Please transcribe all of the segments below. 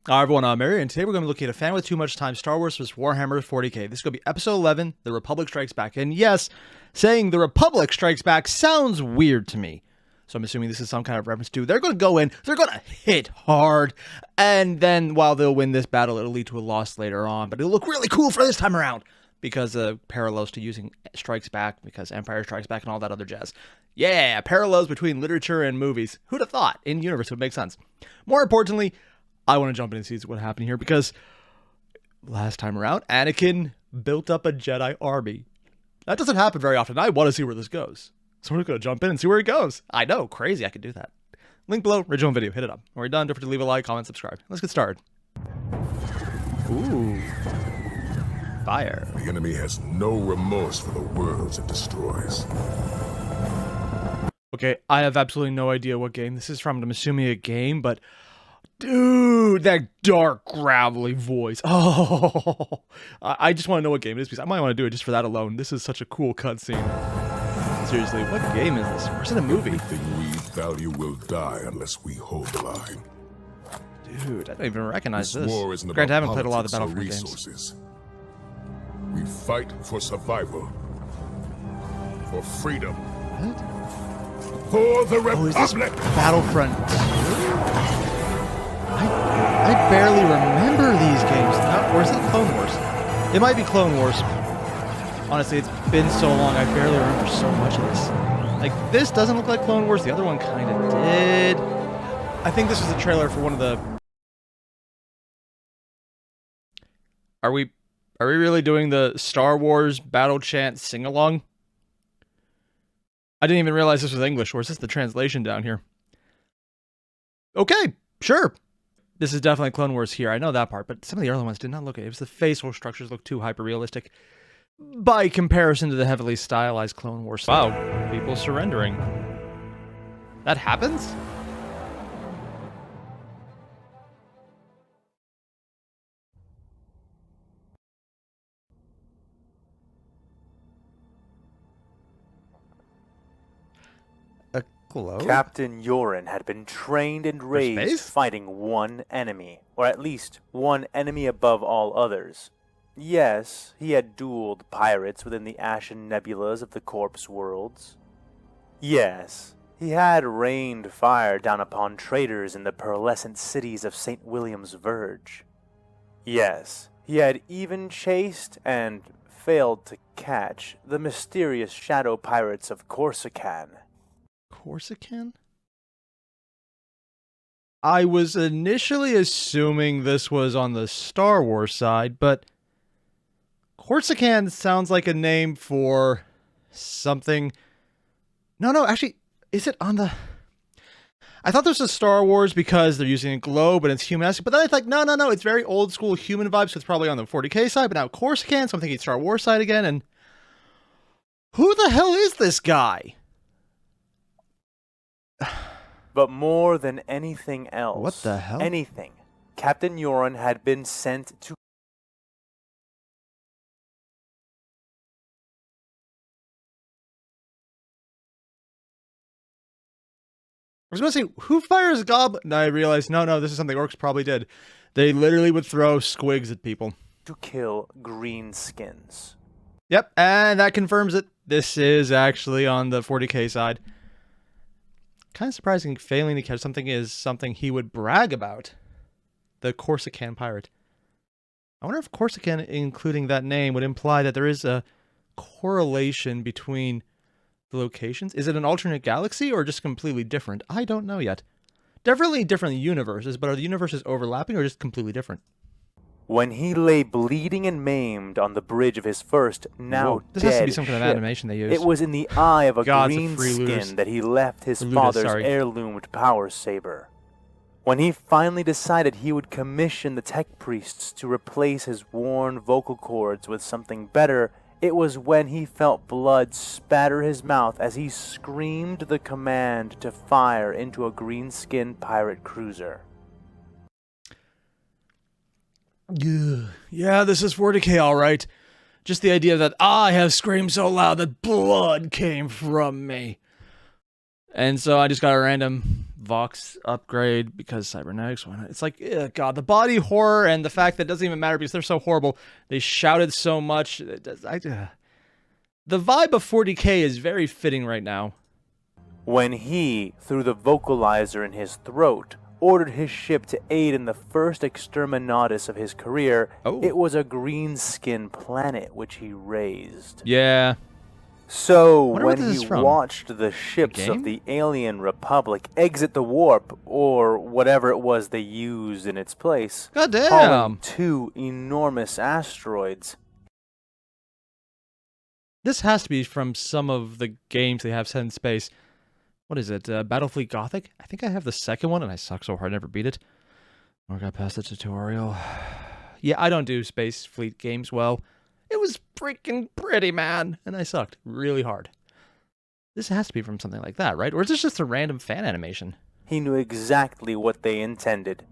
Hi everyone, I'm Airier, and today we're going to be looking at A Fan with Too Much Time, Star Wars vs. Warhammer 40k. This is going to be Episode 11, The Republic Strikes Back. And yes, saying The Republic Strikes Back sounds weird to me. So I'm assuming this is some kind of reference to, they're going to go in, they're going to hit hard, and then while they'll win this battle, it'll lead to a loss later on. But it'll look really cool for this time around, because of parallels to using Strikes Back, because Empire Strikes Back and all that other jazz. Yeah, parallels between literature and movies. Who'd have thought? In universe, it would make sense. More importantly, I want to jump in and see what happened here, because last time around, Anakin built up a Jedi army. That doesn't happen very often. I want to see where this goes. So we're going to jump in and see where it goes. I know, crazy, I could do that. Link below, original video, hit it up. When we're done, don't forget to leave a like, comment, subscribe. Let's get started. Ooh. Fire. The enemy has no remorse for the worlds it destroys. Okay, I have absolutely no idea what game this is from. I'm assuming a game, but dude, that dark, gravelly voice. Oh, I just want to know what game it is, because I might want to do it just for that alone. This is such a cool cutscene. Seriously, what game is this? Or is it a movie? Everything we value will die unless we hold the line. Dude, I don't even recognize this. War isn't Granted, I haven't about played a lot of the politics or Battlefront games. resources. We fight for survival. For freedom. What? For the Oh, is this Republic! Battlefront 2? I barely remember these games. Or is it Clone Wars? It might be Clone Wars. Honestly, it's been so long, I barely remember so much of this. Like, this doesn't look like Clone Wars. The other one kind of did. I think this was a trailer for one of the... Are we really doing the Star Wars Battle Chant sing-along? I didn't even realize this was English, or is this the translation down here? Okay, sure. This is definitely Clone Wars here. I know that part, but some of the early ones did not look it. It was the facial structures look too hyper-realistic by comparison to the heavily stylized Clone Wars. Wow, people surrendering. That happens? Hello? Captain Yoren had been trained and raised space? fighting one enemy, or at least one enemy above all others. Yes, he had dueled pirates within the ashen nebulas of the corpse worlds. Yes, he had rained fire down upon traitors in the pearlescent cities of St. William's Verge. Yes, he had even chased and failed to catch the mysterious shadow pirates of Corsican. Corsican? I was initially assuming this was on the Star Wars side, but Corsican sounds like a name for something. No, actually, is it on the... I thought this was Star Wars because they're using a globe and it's humanistic, but then I thought, no, it's very old school human vibes, so it's probably on the 40k side, but now Corsican, so I'm thinking Star Wars side again, and who the hell is this guy? But more than anything else, What the hell? anything, Captain Yoren had been sent to... I was going to say, who fires goblin? And I realized, no, this is something orcs probably did. They literally would throw squigs at people. to kill greenskins. Yep, and that confirms it. This is actually on the 40k side. Kind of surprising failing to catch something is something he would brag about. The Corsican pirate. I wonder if Corsican, including that name, would imply that there is a correlation between the locations. Is it an alternate galaxy or just completely different? I don't know yet. Definitely different universes, but are the universes overlapping or just completely different? When he lay bleeding and maimed on the bridge of his first, now Whoa, this dead has to be some kind of ship, animation they use. it was in the eye of a God, it's a free looters. greenskin that he left his Looters, father's sorry. heirloomed power saber. When he finally decided he would commission the tech priests to replace his worn vocal cords with something better, it was when he felt blood spatter his mouth as he screamed the command to fire into a greenskin pirate cruiser. Yeah, this is 40k, all right. Just the idea that I have screamed so loud that blood came from me. And so I just got a random Vox upgrade because cybernetics. Why not? It's like, God, the body horror and the fact that it doesn't even matter because they're so horrible. They shouted so much. The vibe of 40K is very fitting right now. When he, through the vocalizer in his throat, ordered his ship to aid in the first exterminatus of his career, it was a green-skin planet which he raised. Yeah. So, when he watched the ships of the alien republic exit the warp, or whatever it was they used in its place, hauling 2 enormous asteroids. This has to be from some of the games they have set in space. What is it, Battlefleet Gothic? I think I have the second one, and I suck so hard I never beat it. Or got past the tutorial. Yeah, I don't do space fleet games well. It was freaking pretty, man. And I sucked really hard. This has to be from something like that, right? Or is this just a random fan animation? He knew exactly what they intended.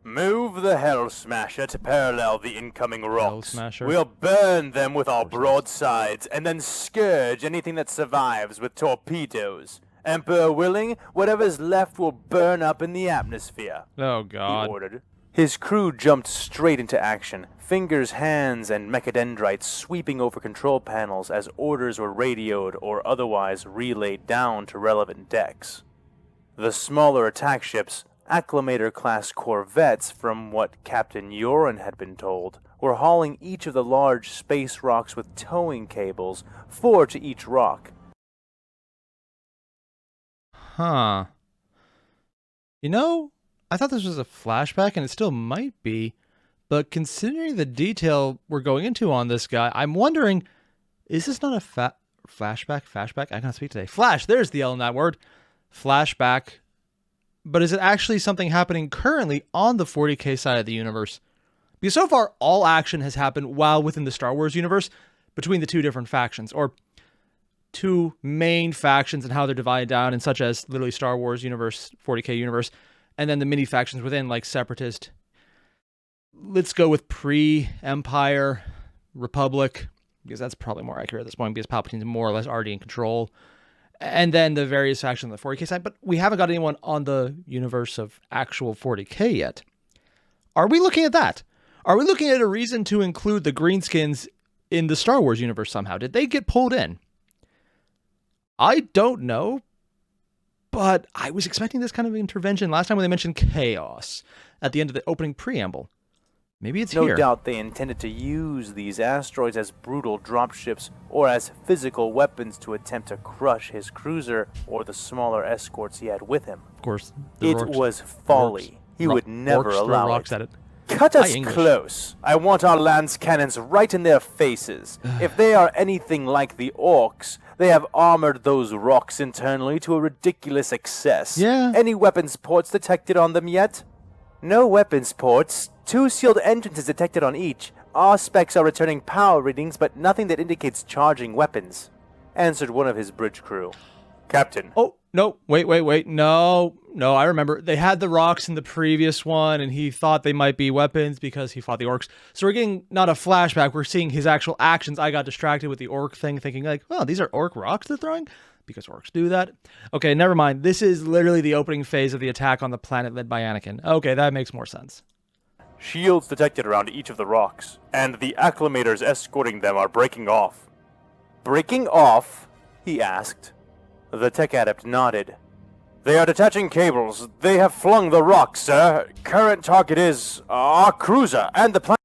Move the Hell Smasher to parallel the incoming rocks. We'll burn them with our broadsides, and then scourge anything that survives with torpedoes. Emperor willing, whatever's left will burn up in the atmosphere. Oh, God. He ordered. His crew jumped straight into action, fingers, hands, and mechadendrites sweeping over control panels as orders were radioed or otherwise relayed down to relevant decks. The smaller attack ships, Acclamator-class corvettes, from what Captain Yoren had been told, were hauling each of the large space rocks with towing cables, 4 to each rock. Huh. You know, I thought this was a flashback, and it still might be, but considering the detail we're going into on this guy, I'm wondering, is this not a flashback? I can't speak today. Flash, there's the L in that word. Flashback. But is it actually something happening currently on the 40K side of the universe? Because so far, all action has happened while within the Star Wars universe between the 2 different factions, or 2 main factions and how they're divided down, and such as literally Star Wars universe, 40K universe, and then the mini factions within, like Separatist. Let's go with pre-Empire, Republic, because that's probably more accurate at this point, because Palpatine's more or less already in control. And then the various factions on the 40K side, but we haven't got anyone on the universe of actual 40K yet. Are we looking at that? Are we looking at a reason to include the Greenskins in the Star Wars universe somehow? Did they get pulled in? I don't know, but I was expecting this kind of intervention last time when they mentioned chaos at the end of the opening preamble. Maybe it's here. No doubt they intended to use these asteroids as brutal dropships or as physical weapons to attempt to crush his cruiser or the smaller escorts he had with him. Of course. It was folly. He would never allow it. Cut us close. I want our lance cannons right in their faces. If they are anything like the orcs, they have armored those rocks internally to a ridiculous excess. Yeah. Any weapons ports detected on them yet? No weapons ports. 2 sealed entrances detected on each. Our specs are returning power readings, but nothing that indicates charging weapons, answered one of his bridge crew. Captain. Oh, no, wait. No, I remember. They had the rocks in the previous one, and he thought they might be weapons because he fought the orcs. So we're getting not a flashback, we're seeing his actual actions. I got distracted with the orc thing, thinking like, oh, these are orc rocks they're throwing? Because orcs do that. Okay, never mind. This is literally the opening phase of the attack on the planet led by Anakin. Okay, that makes more sense. Shields detected around each of the rocks, and the acclamators escorting them are breaking off. Breaking off? He asked. The tech adept nodded. They are detaching cables. They have flung the rocks, sir. Current target is our cruiser and the planet.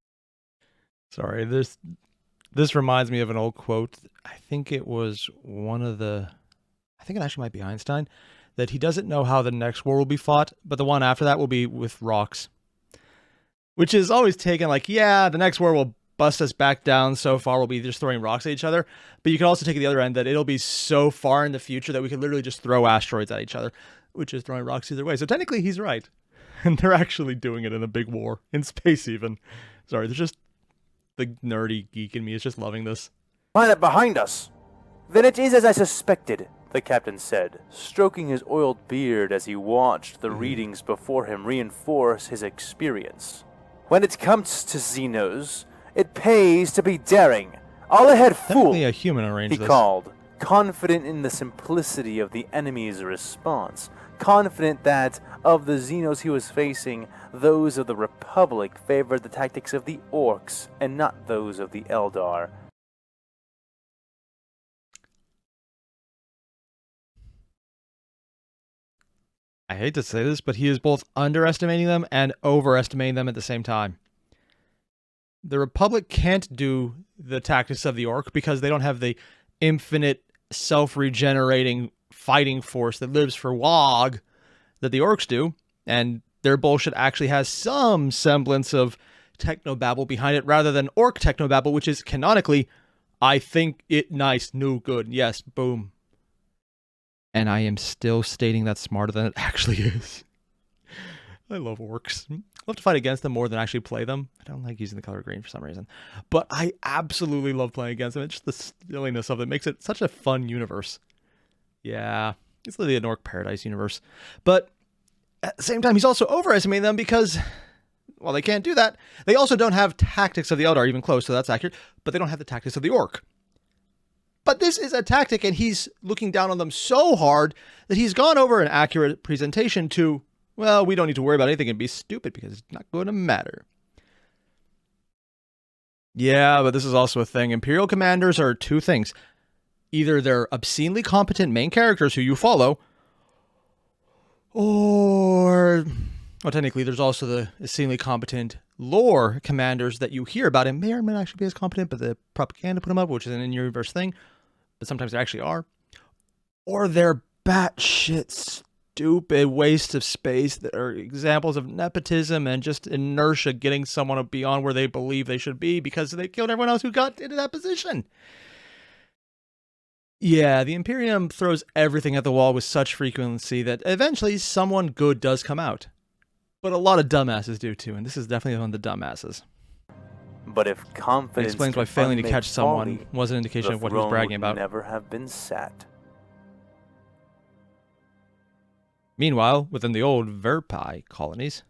Sorry, this reminds me of an old quote. I think it was I think it actually might be Einstein, that he doesn't know how the next war will be fought, but the one after that will be with rocks. Which is always taken like, yeah, the next war will bust us back down so far, we'll be just throwing rocks at each other. But you can also take the other end, that it'll be so far in the future that we could literally just throw asteroids at each other, which is throwing rocks either way. So technically he's right. And they're actually doing it in a big war, in space even. Sorry, there's just the nerdy geek in me is just loving this. Planet behind us. Then it is as I suspected, the captain said, stroking his oiled beard as he watched the readings before him reinforce his experience. When it comes to Xenos, it pays to be daring. All ahead, fool! Definitely a human arranged he this. called, confident in the simplicity of the enemy's response, confident that, of the Xenos he was facing, those of the Republic favored the tactics of the Orcs and not those of the Eldar. I hate to say this, but he is both underestimating them and overestimating them at the same time. The Republic can't do the tactics of the Orc because they don't have the infinite self-regenerating fighting force that lives for WoG that the Orcs do, and their bullshit actually has some semblance of technobabble behind it rather than Orc technobabble, which is canonically, I think it nice, no good, yes, boom. And I am still stating that's smarter than it actually is. I love Orcs. I love to fight against them more than actually play them. I don't like using the color green for some reason. But I absolutely love playing against them. It's just the silliness of it makes it such a fun universe. Yeah, it's literally an Orc paradise universe. But at the same time, he's also overestimating them because, well, they can't do that. They also don't have tactics of the Eldar even close, so that's accurate. But they don't have the tactics of the Orc. But this is a tactic, and he's looking down on them so hard that he's gone over an accurate presentation to, well, we don't need to worry about anything and be stupid because it's not going to matter. Yeah, but this is also a thing. Imperial commanders are two things. Either they're obscenely competent main characters who you follow, or, well, technically there's also the obscenely competent lore commanders that you hear about and may or may not actually be as competent, but the propaganda put them up, which is an in-universe thing. But sometimes they actually are. Or they're batshit stupid wastes of space that are examples of nepotism and just inertia getting someone beyond where they believe they should be because they killed everyone else who got into that position. Yeah, the Imperium throws everything at the wall with such frequency that eventually someone good does come out. But a lot of dumbasses do too, and this is definitely one of the dumbasses. But if confidence It explains why failing to unmade catch someone folly, was an indication the of what he was throne bragging would about. never have been sat. Meanwhile, within the old Verpi colonies,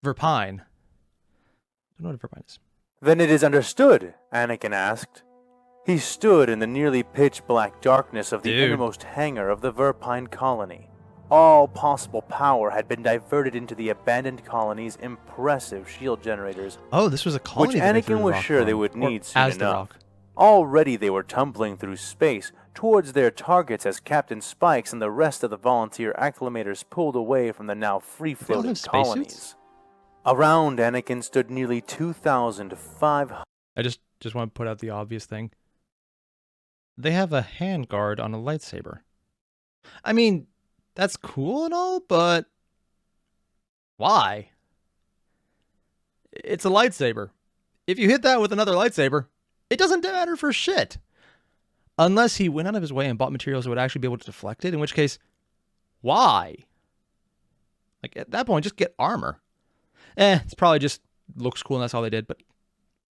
Verpine. I don't know what a Verpine is. Then it is understood, Anakin asked. He stood in the nearly pitch-black darkness of the innermost hangar of the Verpine colony. All possible power had been diverted into the abandoned colony's impressive shield generators. Oh, this was a colony which that they Anakin threw was rock sure from, they would or need soon as the enough. rock. Already they were tumbling through space towards their targets as Captain Spikes and the rest of the volunteer acclimators pulled away from the now free-floating have spacesuits? colonies. Around Anakin stood nearly 2,500. I just want to put out the obvious thing. They have a handguard on a lightsaber. I mean, that's cool and all, but why? It's a lightsaber. If you hit that with another lightsaber, it doesn't matter for shit. Unless he went out of his way and bought materials that would actually be able to deflect it, in which case, why? Like, at that point, just get armor. It's probably just looks cool and that's all they did, but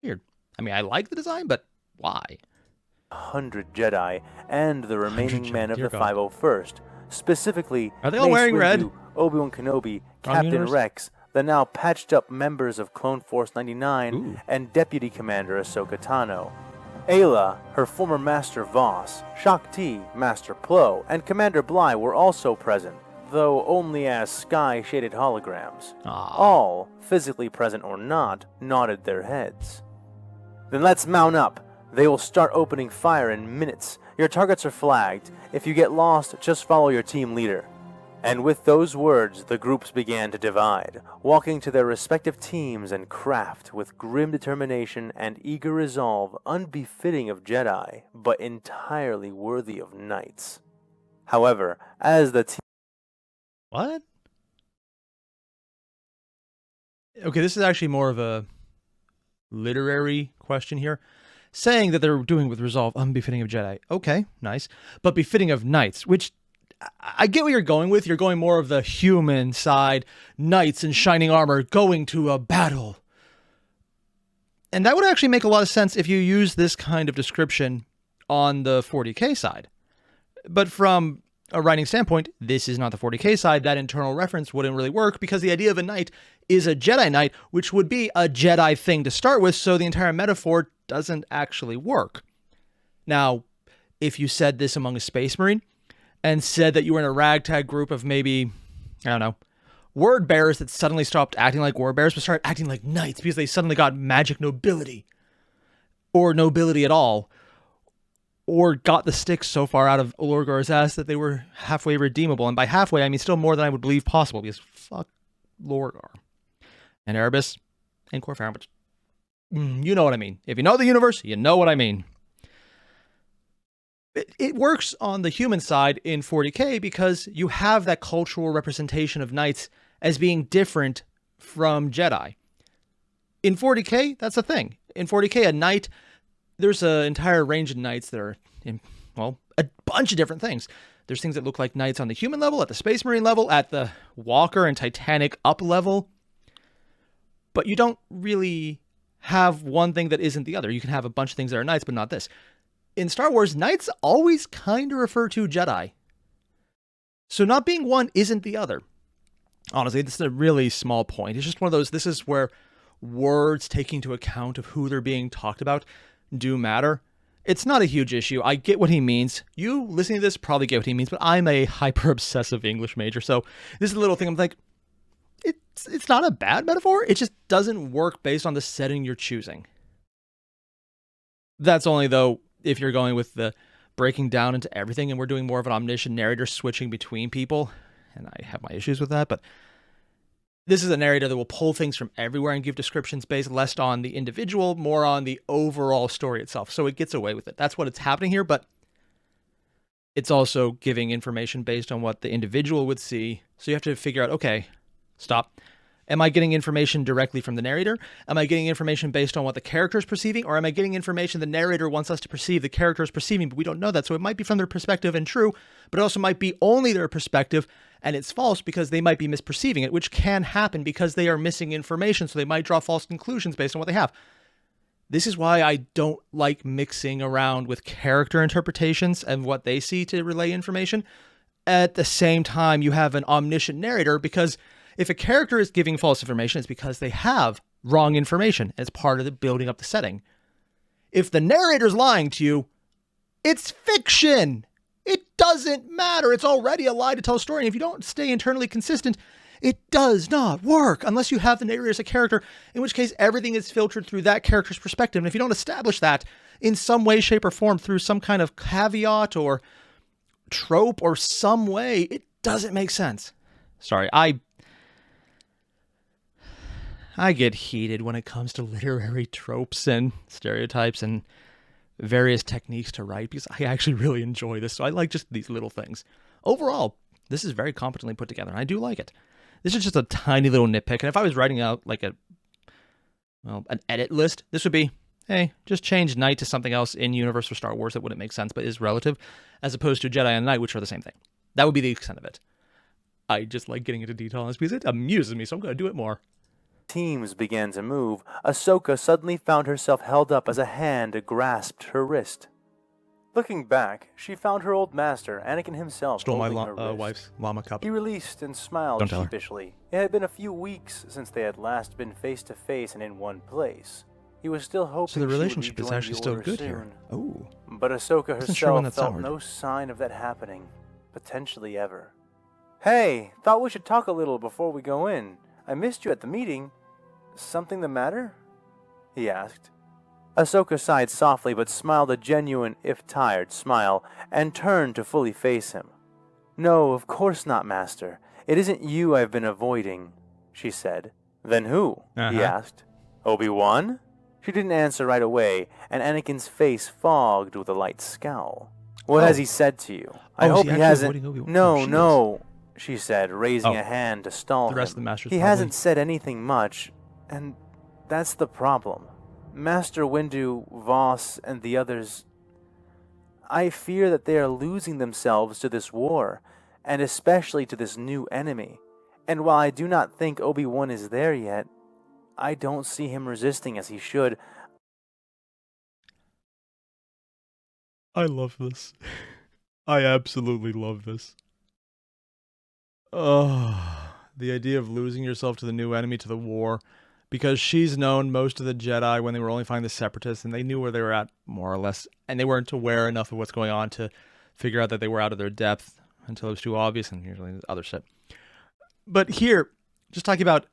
weird. I mean, I like the design, but why? 100 Jedi and the remaining men of Dear the God. 501st. Specifically, Are they all Mace wearing red? Windu, Obi-Wan Kenobi, Wrong Captain universe? Rex, the now patched-up members of Clone Force 99, Ooh. and Deputy Commander Ahsoka Tano. Ayla, her former Master Voss, Shakti, Master Plo, and Commander Bly were also present, though only as sky-shaded holograms. Aw. All, physically present or not, nodded their heads. Then let's mount up. They will start opening fire in minutes. Your targets are flagged. If you get lost, just follow your team leader. And with those words, the groups began to divide, walking to their respective teams and craft with grim determination and eager resolve unbefitting of Jedi, but entirely worthy of knights. However, as the team... What? Okay, this is actually more of a literary question here. Saying that they're doing with resolve unbefitting of Jedi. Okay, nice. But befitting of knights, which I get what you're going with. You're going more of the human side, knights in shining armor going to a battle. And that would actually make a lot of sense if you use this kind of description on the 40K side. But from a writing standpoint, this is not the 40K side. That internal reference wouldn't really work because the idea of a knight is a Jedi Knight, which would be a Jedi thing to start with, so the entire metaphor doesn't actually work. Now, if you said this among a Space Marine and said that you were in a ragtag group of maybe, I don't know, word bearers that suddenly stopped acting like word bearers but started acting like knights because they suddenly got magic nobility or nobility at all, or got the sticks so far out of Olorgar's ass that they were halfway redeemable. And by halfway, I mean still more than I would believe possible, because fuck Olorgar. And Erebus and Corfair, but you know what I mean. If you know the universe, you know what I mean. It works on the human side in 40k because you have that cultural representation of knights as being different from Jedi. In 40k, that's a thing. In 40k, a knight, there's an entire range of knights that are, well, a bunch of different things. There's things that look like knights on the human level, at the Space Marine level, at the Walker and Titanic up level. But you don't really have one thing that isn't the other. You can have a bunch of things that are knights, but not this. In Star Wars, knights always kind of refer to Jedi. So not being one isn't the other. Honestly, this is a really small point. It's just one of those, this is where words taking into account of who they're being talked about do matter. It's not a huge issue. I get what he means. You listening to this probably get what he means, but I'm a hyper-obsessive English major, so this is a little thing I'm like, it's not a bad metaphor. It just doesn't work based on the setting you're choosing. That's only, though, if you're going with the breaking down into everything, and we're doing more of an omniscient narrator switching between people, and I have my issues with that, but this is a narrator that will pull things from everywhere and give descriptions based less on the individual, more on the overall story itself. So it gets away with it. That's what it's happening here, but it's also giving information based on what the individual would see. So you have to figure out, okay, stop. Am I getting information directly from the narrator? Am I getting information based on what the character is perceiving? Or am I getting information the narrator wants us to perceive, the character is perceiving, but we don't know that. So it might be from their perspective and true, but it also might be only their perspective and it's false because they might be misperceiving it, which can happen because they are missing information. So they might draw false conclusions based on what they have. This is why I don't like mixing around with character interpretations and what they see to relay information. At the same time, you have an omniscient narrator, because if a character is giving false information, it's because they have wrong information as part of the building up the setting. If the narrator's lying to you, it's fiction. It doesn't matter. It's already a lie to tell a story. And if you don't stay internally consistent, it does not work unless you have the narrator as a character, in which case everything is filtered through that character's perspective. And if you don't establish that in some way, shape, or form through some kind of caveat or trope or some way, it doesn't make sense. Sorry, I get heated when it comes to literary tropes and stereotypes and various techniques to write, because I actually really enjoy this. So I like just these little things. Overall, this is very competently put together, and I do like it. This is just a tiny little nitpick, and if I was writing out like an edit list, this would be, hey, just change Knight to something else in universe for Star Wars that wouldn't make sense but is relative, as opposed to Jedi and Knight, which are the same thing. That would be the extent of it. I just like getting into detail on this because it amuses me, so I'm going to do it more. Teams began to move. Ahsoka suddenly found herself held up as a hand grasped her wrist. Looking back, she found her old master, Anakin himself, Stole my holding her wrist. wife's llama cup. He released and smiled Don't tell her. sheepishly. It had been a few weeks since they had last been face to face and in one place. He was still hoping So the relationship she would is rejoin actually the still Order good soon. here. Oh. But Ahsoka Wasn't sure when herself that felt soured. no sign of that happening, potentially ever. Hey, thought we should talk a little before we go in. I missed you at the meeting. Something the matter? He asked. Ahsoka sighed softly but smiled a genuine, if tired, smile, and turned to fully face him. No, of course not, Master. It isn't you I've been avoiding, she said. Then who? He asked. Obi-Wan? She didn't answer right away, and Anakin's face fogged with a light scowl. What has he said to you? I hope he hasn't... No, she said, raising a hand to stall him. The rest of the Masters He probably. hasn't said anything much, and that's the problem. Master Windu, Voss, and the others... I fear that they are losing themselves to this war, and especially to this new enemy. And while I do not think Obi-Wan is there yet, I don't see him resisting as he should. I love this. I absolutely love this. Oh, the idea of losing yourself to the new enemy, to the war, because she's known most of the Jedi when they were only fighting the Separatists, and they knew where they were at, more or less, and they weren't aware enough of what's going on to figure out that they were out of their depth until it was too obvious, and usually other shit. But here, just talking about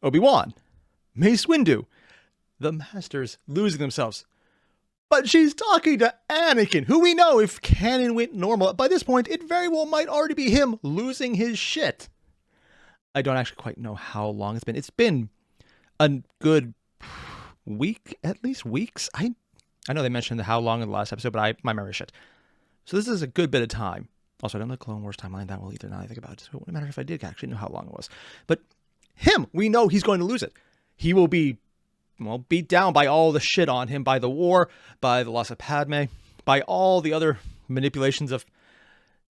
Obi-Wan, Mace Windu, the Masters losing themselves. But she's talking to Anakin, who we know, if canon went normal, by this point, it very well might already be him losing his shit. I don't actually quite know how long it's been. It's been a good week, at least weeks. I know they mentioned how long in the last episode, but my memory shit. So this is a good bit of time. Also, I don't know the Clone Wars timeline that well either, now that I think about it. So it wouldn't matter if I did actually know how long it was. But him, we know he's going to lose it. He will be, well, beat down by all the shit on him, by the war, by the loss of Padme, by all the other manipulations of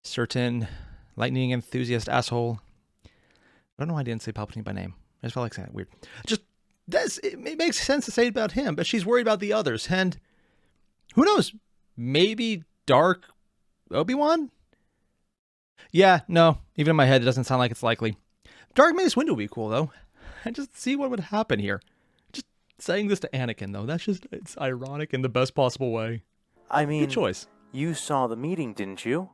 certain lightning enthusiast asshole. I don't know why I didn't say Palpatine by name. I just felt like saying it weird. It makes sense to say it about him, but she's worried about the others. And who knows? Maybe Dark Obi-Wan? Yeah, no. Even in my head, it doesn't sound like it's likely. Dark Mace Windu would be cool, though. And just see what would happen here. Just saying this to Anakin, though. It's ironic in the best possible way. I mean, good choice. You saw the meeting, didn't you?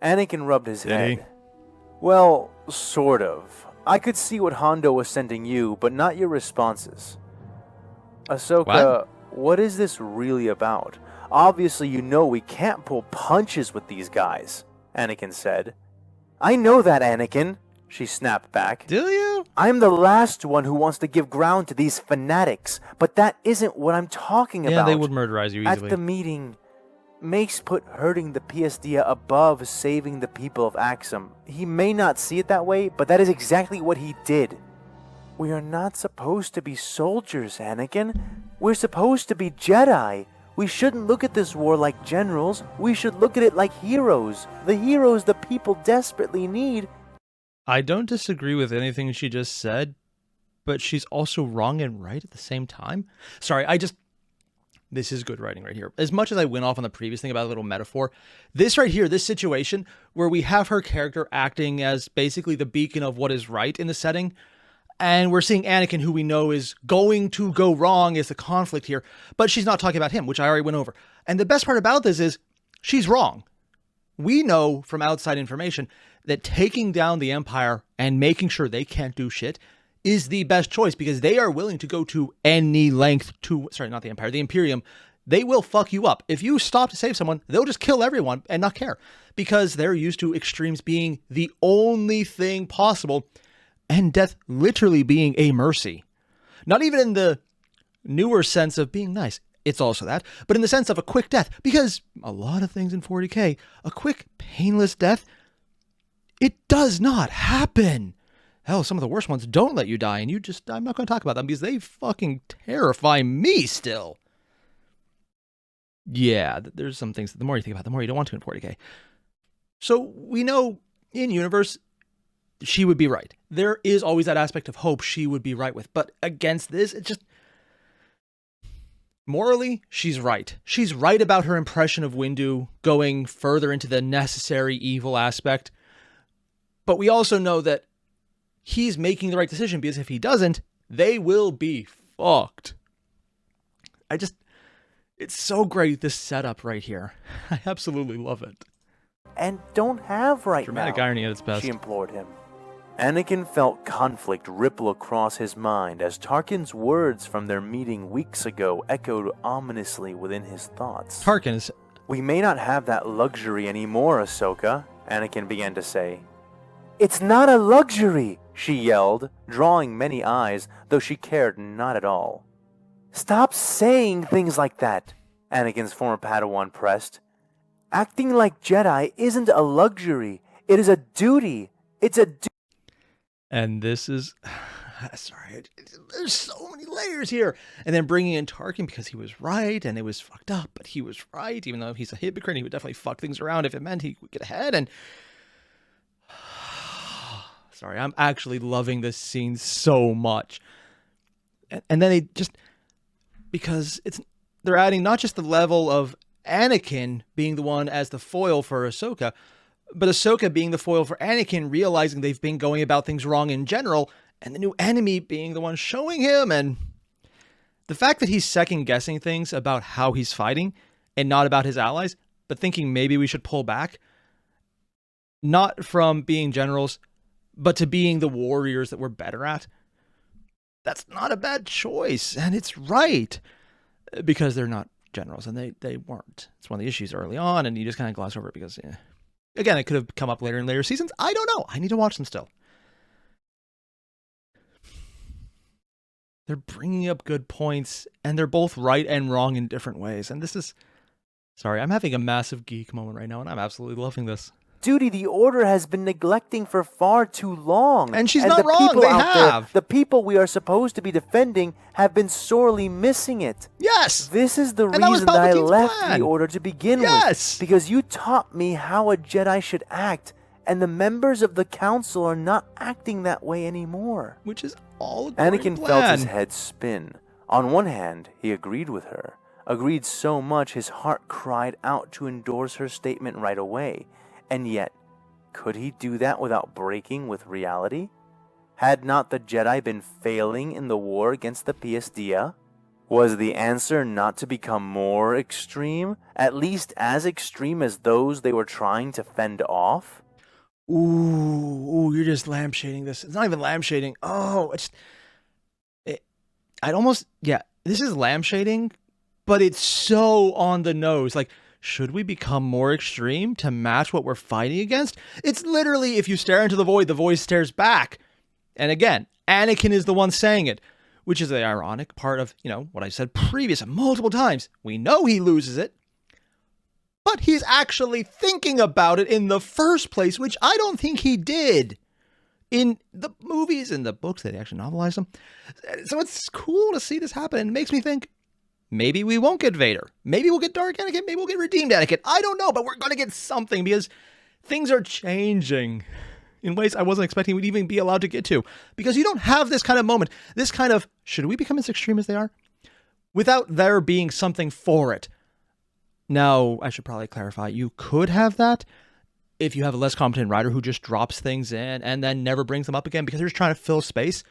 Anakin rubbed his head. He? Well, sort of. I could see what Hondo was sending you, but not your responses. Ahsoka, what is this really about? Obviously, you know we can't pull punches with these guys, Anakin said. I know that, Anakin, she snapped back. Do you? I'm the last one who wants to give ground to these fanatics, but that isn't what I'm talking about. Yeah, they would murderize you easily. At the meeting, Mace put hurting the PSD above saving the people of Axum. He may not see it that way, but that is exactly what he did. We are not supposed to be soldiers, Anakin. We're supposed to be Jedi. We shouldn't look at this war like generals. We should look at it like heroes. The heroes the people desperately need. I don't disagree with anything she just said, but she's also wrong and right at the same time. Sorry, this is good writing right here. As much as I went off on the previous thing about a little metaphor, this right here, this situation where we have her character acting as basically the beacon of what is right in the setting, and we're seeing Anakin, who we know is going to go wrong, is the conflict here, but she's not talking about him, which I already went over. And the best part about this is she's wrong. We know from outside information that taking down the Empire and making sure they can't do shit is the best choice, because they are willing to go to any length to, sorry, not the Empire, the Imperium. They will fuck you up. If you stop to save someone, they'll just kill everyone and not care, because they're used to extremes being the only thing possible, and death literally being a mercy. Not even in the newer sense of being nice. It's also that, but in the sense of a quick death, because a lot of things in 40K, a quick, painless death, it does not happen. Hell, some of the worst ones don't let you die, and I'm not going to talk about them because they fucking terrify me still. Yeah, there's some things that the more you think about, the more you don't want to in 40K. So we know in universe, she would be right. There is always that aspect of hope she would be right with, but against this, it just... Morally, she's right. She's right about her impression of Windu going further into the necessary evil aspect. But we also know that he's making the right decision, because if he doesn't, they will be fucked. It's so great, this setup right here. I absolutely love it. And don't have right Dramatic now, irony at its best. she implored him. Anakin felt conflict ripple across his mind as Tarkin's words from their meeting weeks ago echoed ominously within his thoughts. Tarkin is... We may not have that luxury anymore, Ahsoka, Anakin began to say. It's not a luxury, she yelled, drawing many eyes, though she cared not at all. Stop saying things like that, Anakin's former Padawan pressed. Acting like Jedi isn't a luxury. It is a duty. It's a duty. And this is... Sorry, there's so many layers here. And then bringing in Tarkin because he was right, and it was fucked up, but he was right, even though he's a hypocrite. He would definitely fuck things around if it meant he would get ahead. And sorry, I'm actually loving this scene so much. And then they just... Because they're adding not just the level of Anakin being the one as the foil for Ahsoka, but Ahsoka being the foil for Anakin, realizing they've been going about things wrong in general, and the new enemy being the one showing him, and the fact that he's second guessing things about how he's fighting and not about his allies, but thinking maybe we should pull back, not from being generals, but to being the warriors that we're better at. That's not a bad choice, and it's right, because they're not generals, and they weren't. It's one of the issues early on, and you just kind of gloss over it because, again, it could have come up later in later seasons. I don't know. I need to watch them still. They're bringing up good points, and they're both right and wrong in different ways. And this is... Sorry, I'm having a massive geek moment right now, and I'm absolutely loving this. Duty the Order has been neglecting for far too long. And she's not wrong, they have. The people we are supposed to be defending have been sorely missing it. Yes! This is the reason that I left the Order to begin with. Because you taught me how a Jedi should act, and the members of the Council are not acting that way anymore. Which is all a great Anakin felt his head spin. On one hand, he agreed with her. Agreed so much his heart cried out to endorse her statement right away. And yet, could he do that without breaking with reality? Had not the Jedi been failing in the war against the Piastia? Was the answer not to become more extreme? At least as extreme as those they were trying to fend off? Ooh, you're just lampshading this. It's not even lampshading. Oh, this is lampshading, but it's so on the nose. Like, should we become more extreme to match what we're fighting against? It's literally, if you stare into the void stares back. And again, Anakin is the one saying it, which is the ironic part of, what I said multiple times. We know he loses it, but he's actually thinking about it in the first place, which I don't think he did in the movies and the books. They actually novelized them. So it's cool to see this happen, and it makes me think, maybe we won't get Vader. Maybe we'll get Dark Anakin. Maybe we'll get Redeemed Anakin. I don't know, but we're going to get something because things are changing in ways I wasn't expecting we'd even be allowed to get to. Because you don't have this kind of moment, this kind of, should we become as extreme as they are? Without there being something for it. Now, I should probably clarify, you could have that if you have a less competent writer who just drops things in and then never brings them up again because they're just trying to fill space.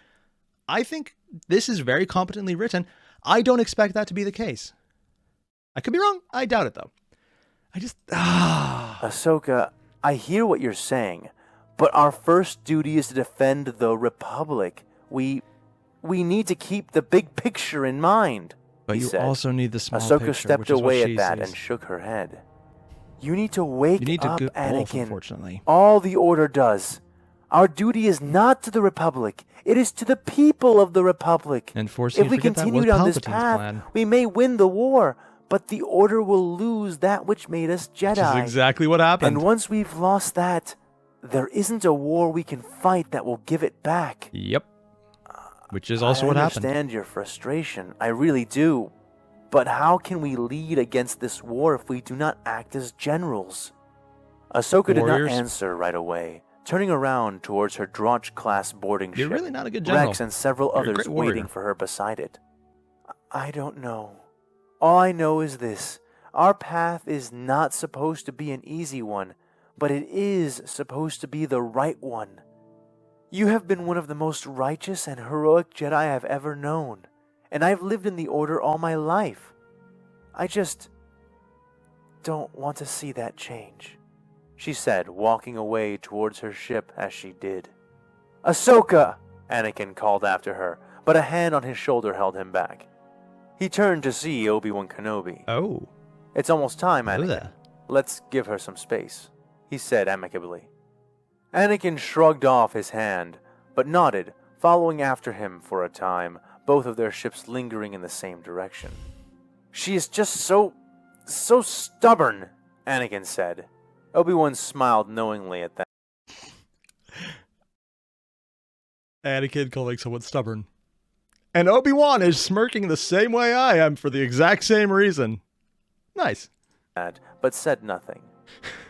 I think this is very competently written. I don't expect that to be the case. I could be wrong. I doubt it, though. Ahsoka, I hear what you're saying, but our first duty is to defend the Republic. We need to keep the big picture in mind. But you also need the small picture. Ahsoka stepped away at that and shook her head. You need to wake up, Anakin. Unfortunately. All the Order does. Our duty is not to the Republic. It is to the people of the Republic. And if we continue down this path, we may win the war, but the Order will lose that which made us Jedi. Which is exactly what happened. And once we've lost that, there isn't a war we can fight that will give it back. Yep. Which is also what happened. I understand your frustration. I really do. But how can we lead against this war if we do not act as generals? Ahsoka did not answer right away, turning around towards her Drotch-class boarding ship. You're really not a good general. Rex and several others waiting for her beside it. I don't know. All I know is this. Our path is not supposed to be an easy one, but it is supposed to be the right one. You have been one of the most righteous and heroic Jedi I've ever known, and I've lived in the Order all my life. I just don't want to see that change, she said, walking away towards her ship as she did. Ahsoka! Anakin called after her, but a hand on his shoulder held him back. He turned to see Obi-Wan Kenobi. Oh. It's almost time, Anakin. Let's give her some space, he said amicably. Anakin shrugged off his hand, but nodded, following after him for a time, both of their ships lingering in the same direction. She is just so stubborn, Anakin said. Obi-Wan smiled knowingly at that. Anakin calling someone stubborn. And Obi-Wan is smirking the same way I am for the exact same reason. Nice. But said nothing.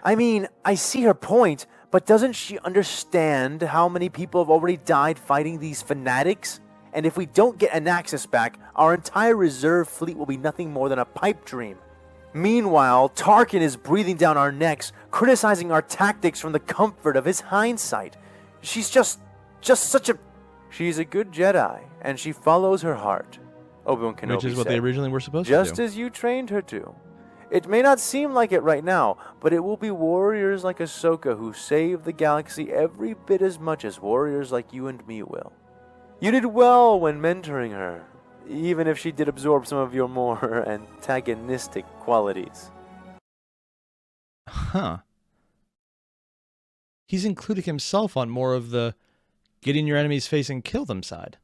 I mean, I see her point, but doesn't she understand how many people have already died fighting these fanatics? And if we don't get Anaxis back, our entire reserve fleet will be nothing more than a pipe dream. Meanwhile, Tarkin is breathing down our necks, criticizing our tactics from the comfort of his hindsight. She's just such a She's a good Jedi, and she follows her heart, Obi-Wan Kenobi Which is what said, they originally were supposed to just do. as you trained her to. It may not seem like it right now, but it will be warriors like Ahsoka who save the galaxy every bit as much as warriors like you and me will. You did well when mentoring her, even if she did absorb some of your more antagonistic qualities. Huh. He's including himself on more of the get in your enemy's face and kill them side.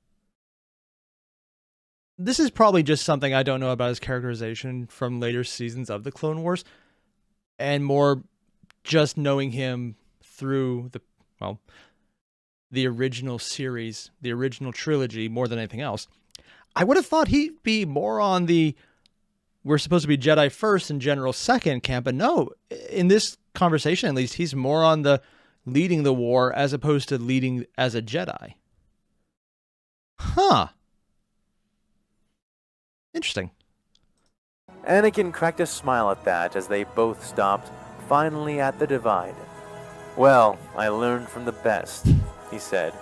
This is probably just something I don't know about his characterization from later seasons of the Clone Wars, and more just knowing him through the original series, the original trilogy, more than anything else. I would have thought he'd be more on the we're supposed to be Jedi first and General second camp, but no, in this conversation at least, he's more on the leading the war as opposed to leading as a Jedi. Huh. Interesting. Anakin cracked a smile at that as they both stopped, finally at the divide. Well, I learned from the best, he said.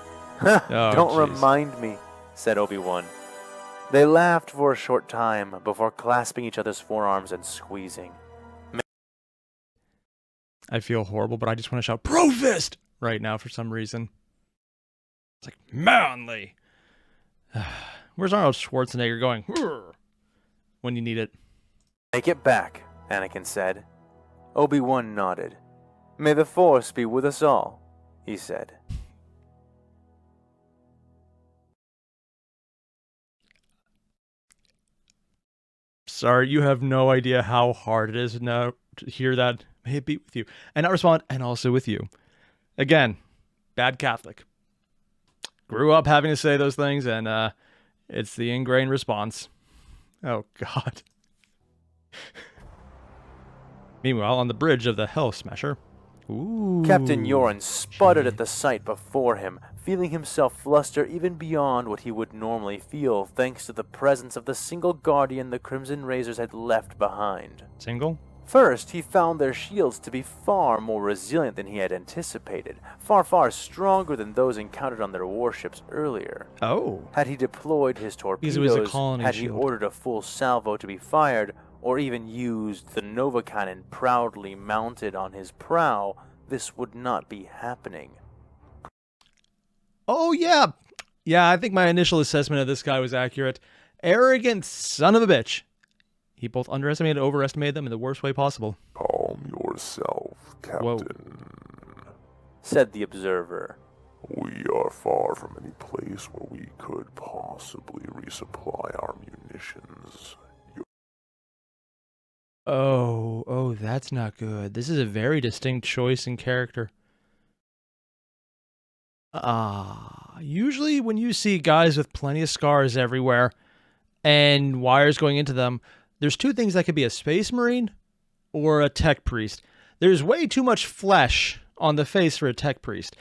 Don't remind me, said Obi-Wan. They laughed for a short time before clasping each other's forearms and squeezing. I feel horrible, but I just want to shout, Pro-fist! Right now for some reason. It's like, manly! Where's Arnold Schwarzenegger going? When you need it. Take it back, Anakin said. Obi-Wan nodded. May the Force be with us all, he said. Sorry, you have no idea how hard it is now to hear that. May it be with you. And not respond, and also with you. Again, bad Catholic. Grew up having to say those things, and it's the ingrained response. Oh, God. Meanwhile, on the bridge of the Hell Smasher. Ooh. Captain Yoren sputtered at the sight before him, feeling himself fluster even beyond what he would normally feel, thanks to the presence of the single guardian the Crimson Razors had left behind. Single? First, he found their shields to be far more resilient than he had anticipated, far stronger than those encountered on their warships earlier. Oh. Had he deployed his torpedoes, Because it was a colony had he shield. ordered a full salvo to be fired, or even used the Nova Cannon proudly mounted on his prow, this would not be happening. Oh, yeah. Yeah, I think my initial assessment of this guy was accurate. Arrogant son of a bitch. He both underestimated and overestimated them in the worst way possible. Calm yourself, Captain. Whoa. Said the observer. We are far from any place where we could possibly resupply our munitions. Oh, that's not good. This is a very distinct choice in character. Usually when you see guys with plenty of scars everywhere and wires going into them, there's two things that could be a space marine or a tech priest. There's way too much flesh on the face for a tech priest.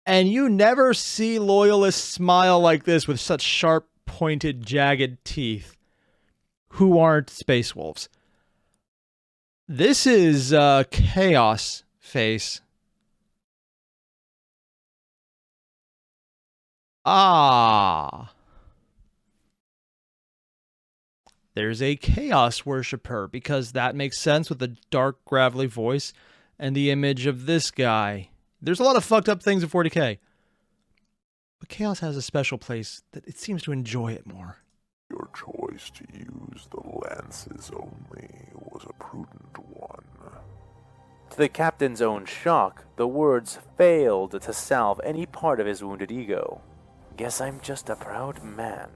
And you never see loyalists smile like this with such sharp, pointed, jagged teeth who aren't space wolves. This is chaos face. There's a chaos worshiper, because that makes sense with the dark, gravelly voice and the image of this guy. There's a lot of fucked up things in 40K. But chaos has a special place that it seems to enjoy it more. Your choice to use the lances only was a prudent one. To the captain's own shock, the words failed to salve any part of his wounded ego. Guess I'm just a proud man,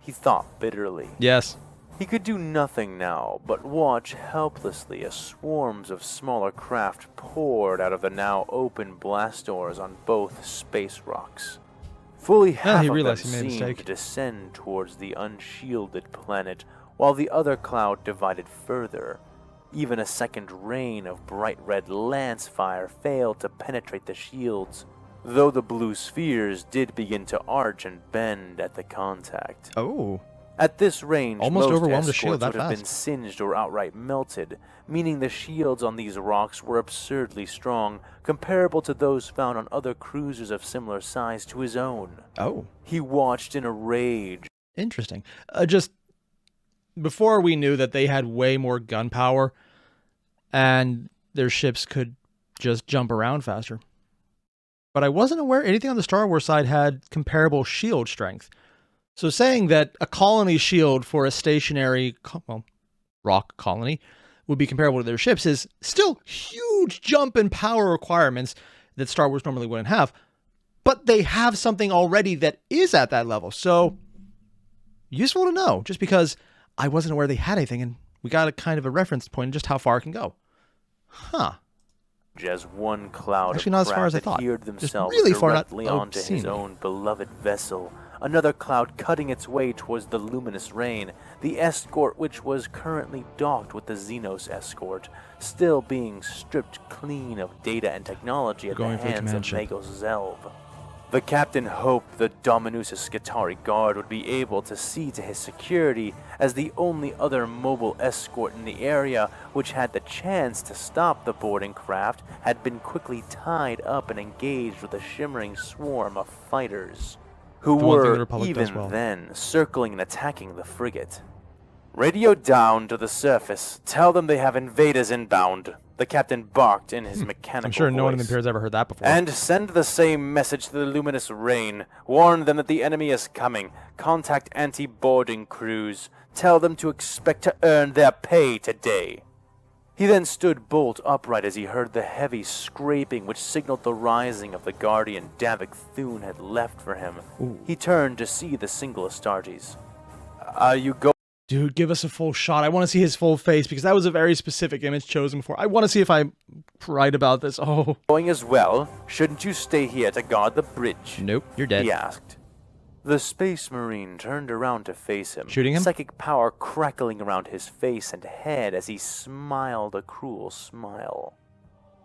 he thought bitterly. Yes. He could do nothing now but watch helplessly as swarms of smaller craft poured out of the now open blast doors on both space rocks. Fully half of them seemed to descend towards the unshielded planet, while the other cloud divided further. Even a second rain of bright red lance fire failed to penetrate the shields, though the blue spheres did begin to arch and bend at the contact. Oh. At this range, Almost most overwhelmed a escorts shield that would have been fast. singed or outright melted, meaning the shields on these rocks were absurdly strong, comparable to those found on other cruisers of similar size to his own. Oh, He watched in a rage. interesting. Just before we knew that they had way more gun power and their ships could just jump around faster. But I wasn't aware anything on the Star Wars side had comparable shield strength. So saying that a colony shield for a stationary, rock colony would be comparable to their ships is still huge jump in power requirements that Star Wars normally wouldn't have. But they have something already that is at that level. So useful to know, just because I wasn't aware they had anything, and we got a kind of a reference point in just how far it can go. Huh. As one cloud Actually, of not as far as I craft thought. adhered Just themselves really far, not directly onto his obscenely. own beloved vessel, another cloud cutting its way towards the luminous rain, the escort which was currently docked with the Xenos escort, still being stripped clean of data and technology at the Going for the hands of command ship. Magos Zelv. The captain hoped the Dominus Scutari guard would be able to see to his security as the only other mobile escort in the area which had the chance to stop the boarding craft had been quickly tied up and engaged with a shimmering swarm of fighters, who The one thing the were, Republic does even well. then, circling and attacking the frigate. "Radio down to the surface. Tell them they have invaders inbound," the captain barked in his mechanical I'm sure no one in the voice. Imperial's ever heard that before. "And send the same message to the luminous rain. Warn them that the enemy is coming. Contact anti-boarding crews. Tell them to expect to earn their pay today." He then stood bolt upright as he heard the heavy scraping which signaled the rising of the guardian Davik Thune had left for him. He turned to see the single Astartes. "Are you going?" Dude, give us a full shot. I want to see his full face because that was a very specific image chosen before. I want to see if I'm right about this. Oh. "Going as well? Shouldn't you stay here to guard the bridge?" Nope, you're dead. he asked. The Space Marine turned around to face him, Shooting him? psychic power crackling around his face and head as he smiled a cruel smile.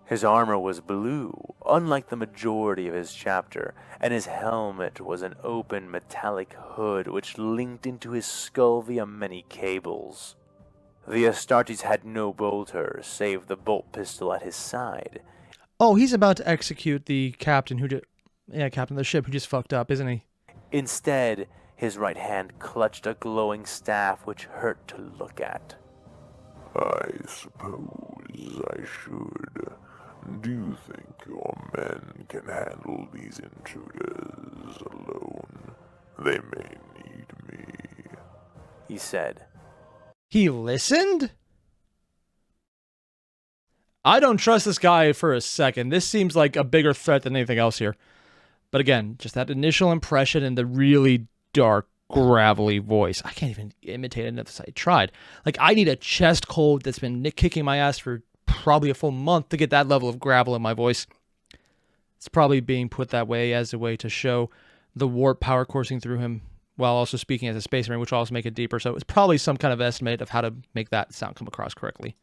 His armor was blue, unlike the majority of his chapter, and his helmet was an open metallic hood which linked into his skull via many cables. The Astartes had no bolter, save the bolt pistol at his side. Oh, he's about to execute the captain who just... Yeah, captain of the ship who just fucked up, isn't he? Instead, his right hand clutched a glowing staff which hurt to look at. I suppose I should. Do you think your men can handle these intruders alone? They may need me. He said. He listened? I don't trust this guy for a second. This seems like a bigger threat than anything else here. But again, just that initial impression and the really dark, gravelly voice. I can't even imitate it unless I tried. Like, I need a chest cold that's been kicking my ass for probably a full month to get that level of gravel in my voice. It's probably being put that way as a way to show the warp power coursing through him while also speaking as a space marine, which will also make it deeper. So it's probably some kind of estimate of how to make that sound come across correctly.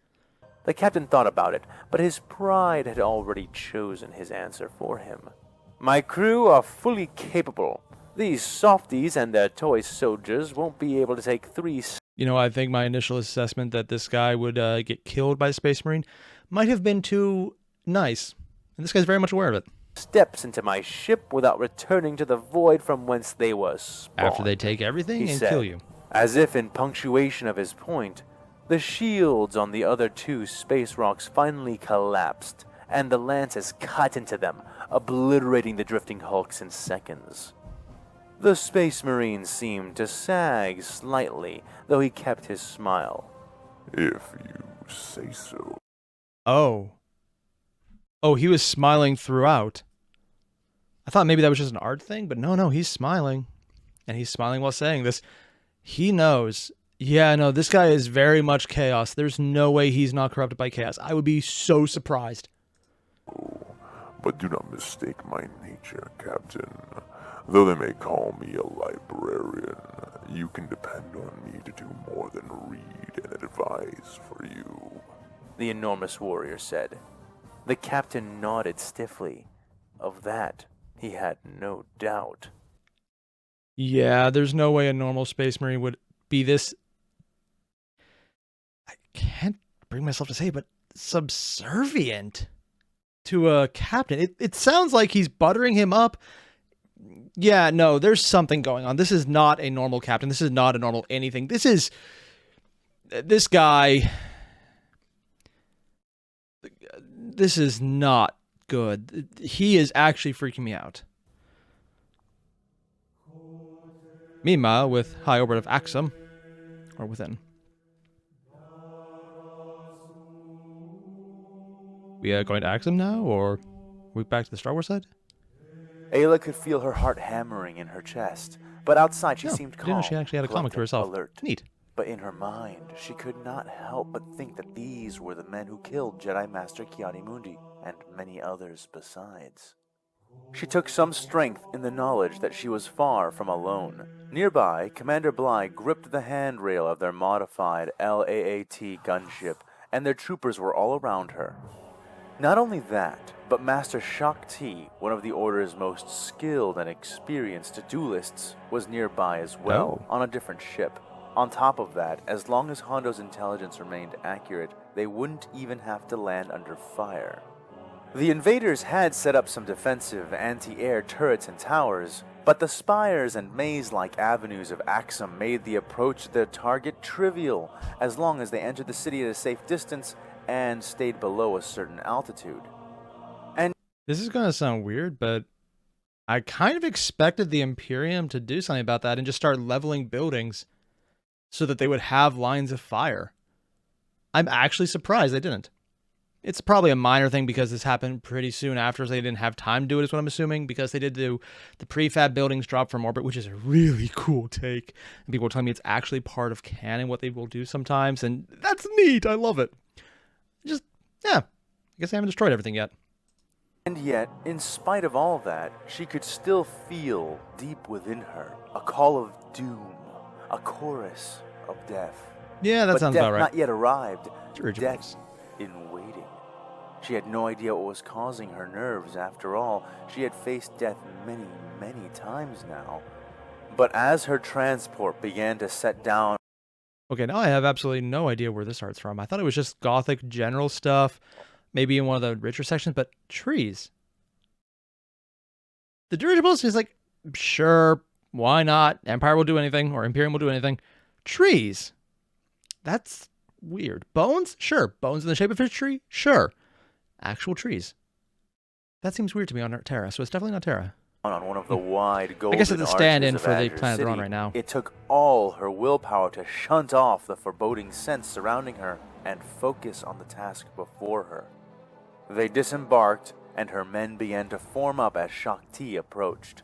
The captain thought about it, but his pride had already chosen his answer for him. "My crew are fully capable. These softies and their toy soldiers won't be able to take 3 You know, I think my initial assessment that this guy would get killed by a space marine might have been too nice. And this guy's very much aware of it. steps into my ship without returning to the void from whence they were spawned," After they take everything he and said. kill you. As if in punctuation of his point, the shields on the other 2 space rocks finally collapsed, and the lances cut into them, obliterating the drifting hulks in seconds. The Space Marine seemed to sag slightly, though he kept his smile. If you say so. Oh. Oh, he was smiling throughout. I thought maybe that was just an art thing, but no, he's smiling. And he's smiling while saying this. He knows. Yeah, no, this guy is very much chaos. There's no way he's not corrupted by chaos. I would be so surprised. But do not mistake my nature, Captain. Though they may call me a librarian, you can depend on me to do more than read and advise for you. The enormous warrior said. The captain nodded stiffly. Of that, he had no doubt. Yeah, there's no way a normal space marine would be this, I can't bring myself to say, but subservient to a captain. It sounds like he's buttering him up. Yeah, no, there's something going on. This is not a normal captain. This is not a normal anything. This guy, this is not good. He is actually freaking me out. Meanwhile, with high orbit of Axum, or within. We are going to Axum now, or we back to the Star Wars side? Ayla could feel her heart hammering in her chest, but outside she seemed I calm. didn't know she actually had a comic to collected, herself. Alert. Neat. But in her mind, she could not help but think that these were the men who killed Jedi Master Ki-Adi-Mundi, and many others besides. She took some strength in the knowledge that she was far from alone. Nearby, Commander Bly gripped the handrail of their modified LAAT gunship, and their troopers were all around her. Not only that, but Master Shaak Ti, one of the Order's most skilled and experienced duelists, was nearby as well, on a different ship. On top of that, as long as Hondo's intelligence remained accurate, they wouldn't even have to land under fire. The invaders had set up some defensive anti-air turrets and towers, but the spires and maze-like avenues of Axum made the approach to their target trivial, as long as they entered the city at a safe distance and stayed below a certain altitude. And This is going to sound weird, but I kind of expected the Imperium to do something about that and just start leveling buildings so that they would have lines of fire. I'm actually surprised they didn't. It's probably a minor thing because this happened pretty soon after, so they didn't have time to do it, is what I'm assuming, because they did do the prefab buildings drop from orbit, which is a really cool take. And people are telling me it's actually part of canon, what they will do sometimes, and that's neat. I love it. Just, yeah, I guess they haven't destroyed everything yet. And yet, in spite of all that, she could still feel deep within her a call of doom, a chorus of death. Yeah, that sounds death about right. not yet arrived. Original Death voice. in waiting. She had no idea what was causing her nerves. After all, she had faced death many, many times now. But as her transport began to set down... Okay, now I have absolutely no idea where this art's from. I thought it was just gothic general stuff, maybe in one of the richer sections, but trees. The dirigibles is like, sure, why not? Empire will do anything, or Imperium will do anything. Trees. That's weird. Bones? Sure. Bones in the shape of a tree? Sure. Actual trees. That seems weird to me on Terra, so it's definitely not Terra. On one of the wide golden I guess it's a stand-in arches for of the Azure planet they're on City. right now. It took all her willpower to shunt off the foreboding sense surrounding her and focus on the task before her. They disembarked, and her men began to form up as Shaak Ti approached.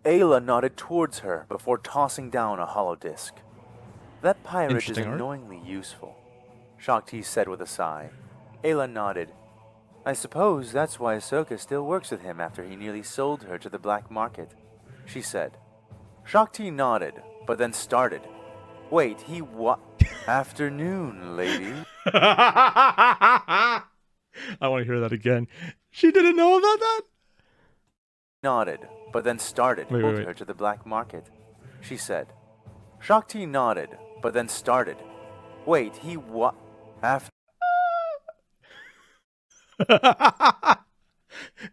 Ayla nodded towards her before tossing down a holodisk. That pirate is Interesting art. annoyingly useful, Shaak Ti said with a sigh. Ayla nodded. I suppose that's why Ahsoka still works with him after he nearly sold her to the black market, she said. Shaak Ti nodded, but then started. Wait, he what? Afternoon, lady. I want to hear that again. She didn't know about that? Nodded, but then started. Wait. Her to the black market, she said. Shaak Ti nodded, but then started. Wait, he what? After...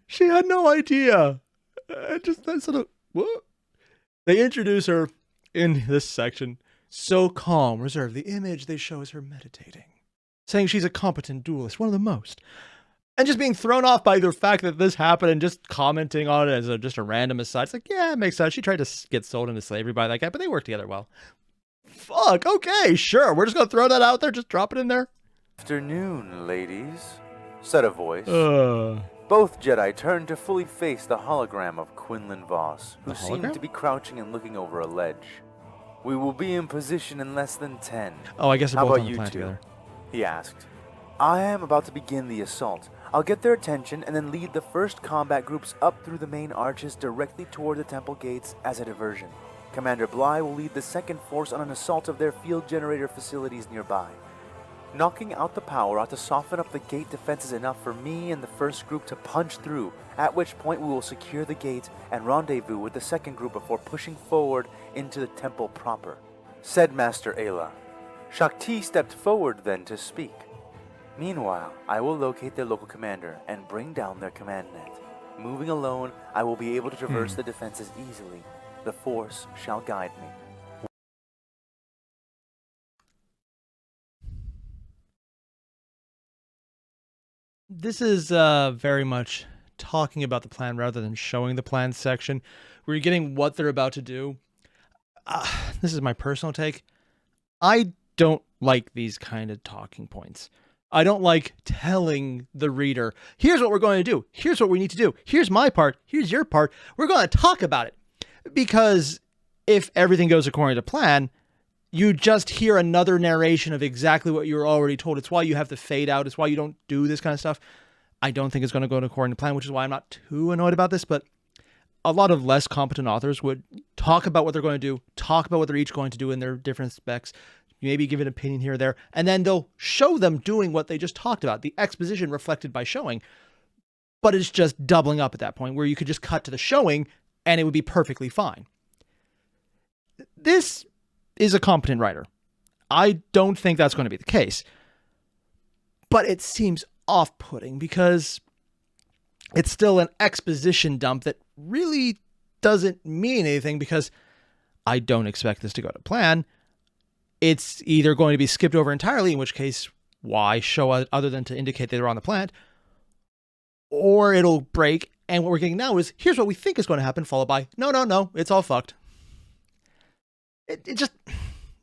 She had no idea. Just that sort of what? They introduce her in this section, so calm, reserved. The image they show is her meditating, saying she's a competent duelist, one of the most, and just being thrown off by the fact that this happened and just commenting on it as just a random aside. It's like, yeah, it makes sense. She tried to get sold into slavery by that guy, but they work together well. Fuck, okay, sure. We're just gonna throw that out there. Just drop it in there. Afternoon, ladies, said a voice. Uh. Both Jedi turned to fully face the hologram of Quinlan Voss, who The seemed hologram? to be crouching and looking over a ledge. We will be in position in less than 10. Oh, I guess they're How both about on the you planet two? together. He asked. I am about to begin the assault. I'll get their attention and then lead the first combat groups up through the main arches directly toward the temple gates as a diversion. Commander Bly will lead the second force on an assault of their field generator facilities nearby. Knocking out the power ought to soften up the gate defenses enough for me and the first group to punch through, at which point we will secure the gate and rendezvous with the second group before pushing forward into the temple proper. said Master Ayla. Shakti stepped forward then to speak. Meanwhile, I will locate their local commander and bring down their command net. Moving alone, I will be able to traverse the defenses easily. The Force shall guide me. This is very much talking about the plan rather than showing the plan section, where you're getting what they're about to do. This is my personal take. I don't like these kind of talking points. I don't like telling the reader, here's what we're going to do. Here's what we need to do. Here's my part. Here's your part. We're going to talk about it. Because if everything goes according to plan, you just hear another narration of exactly what you were already told. It's why you have to fade out. It's why you don't do this kind of stuff. I don't think it's going to go according to plan, which is why I'm not too annoyed about this. But a lot of less competent authors would talk about what they're going to do, talk about what they're each going to do in their different specs, maybe give an opinion here or there, and then they'll show them doing what they just talked about, the exposition reflected by showing. But it's just doubling up at that point, where you could just cut to the showing and it would be perfectly fine. This is a competent writer. I don't think that's going to be the case. But it seems off-putting because it's still an exposition dump that really doesn't mean anything, because I don't expect this to go to plan. It's either going to be skipped over entirely, in which case, why show other than to indicate they're on the planet, or it'll break, and what we're getting now is, here's what we think is going to happen, followed by, no, it's all fucked. It just,